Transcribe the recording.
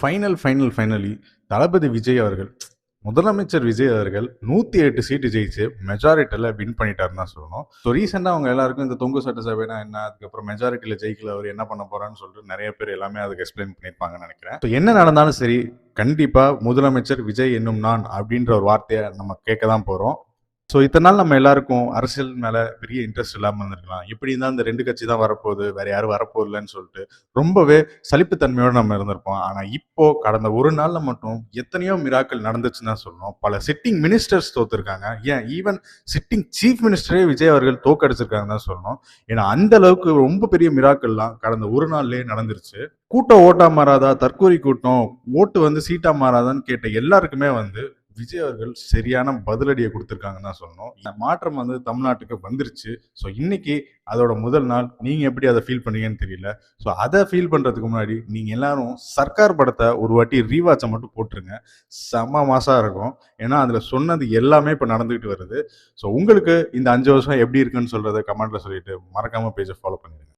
Finally தளபதி விஜய் அவர்கள் முதலமைச்சர் விஜய் அவர்கள் 108 சீட்டு ஜெயிச்சு மெஜாரிட்டியில் வின் பண்ணிட்டாருன்னு தான் சொல்லணும். ஸோ ரீசெண்டாக அவங்க எல்லாருக்கும் இந்த தொங்கு சட்டசபைனா என்ன, அதுக்கப்புறம் மெஜாரிட்டியில் ஜெயிக்கல அவர் என்ன பண்ண போறான்னு சொல்லிட்டு நிறைய பேர் எல்லாமே அதுக்கு எக்ஸ்பிளைன் பண்ணியிருப்பாங்கன்னு நினைக்கிறேன். ஸோ என்ன நடந்தாலும் சரி, கண்டிப்பாக முதலமைச்சர் விஜய் என்னும் நான் அப்படின்ற ஒரு வார்த்தையை நம்ம கேட்க தான் போகிறோம். ஸோ இத்தனை நாள் நம்ம எல்லாருக்கும் அரசியல் மேலே பெரிய இன்ட்ரெஸ்ட் இல்லாமல் இருந்திருக்கலாம். எப்படி இருந்தால் இந்த 2 கட்சி தான் வரப்போகுது, வேற யாரும் வரப்போதில்லைன்னு சொல்லிட்டு ரொம்பவே சலிப்புத்தன்மையோடு நம்ம இருந்திருப்போம். ஆனால் இப்போ கடந்த ஒரு நாளில் மட்டும் எத்தனையோ மிராக்கள் நடந்துச்சுன்னு தான் சொல்லணும். பல சிட்டிங் மினிஸ்டர்ஸ் தோத்துருக்காங்க. ஏன் ஈவன் சிட்டிங் சீஃப் மினிஸ்டரே விஜய் அவர்கள் தோக்கடிச்சிருக்காங்கன்னு தான் சொல்லணும். ஏன்னா அந்த அளவுக்கு ரொம்ப பெரிய மிராக்கள்லாம் கடந்த ஒரு நாள்லேயே நடந்துருச்சு. கூட்டம் ஓட்டா மாறாதா, தற்கூரி கூட்டம் ஓட்டு சீட்டா மாறாதான்னு கேட்ட எல்லாருக்குமே விஜய் அவர்கள் சரியான பதிலடியை கொடுத்துருக்காங்கன்னு தான் சொல்லணும். இந்த மாற்றம் தமிழ்நாட்டுக்கு வந்துருச்சு. ஸோ இன்னைக்கு அதோட முதல் நாள். நீங்க எப்படி அதை ஃபீல் பண்ணீங்கன்னு தெரியல. ஸோ அதை ஃபீல் பண்றதுக்கு முன்னாடி நீங்க எல்லாரும் சர்க்கார் படத்தை ஒரு வாட்டி ரீவாட்சை மட்டும் போட்டுருங்க. செம்ம மாசா இருக்கும். ஏன்னா அதுல சொன்னது எல்லாமே இப்ப நடந்துகிட்டு வருது. ஸோ உங்களுக்கு இந்த 5 வருஷம் எப்படி இருக்குன்னு சொல்றதை கமெண்ட்ல சொல்லிட்டு மறக்காம பேஜை ஃபாலோ பண்ணிடுங்க.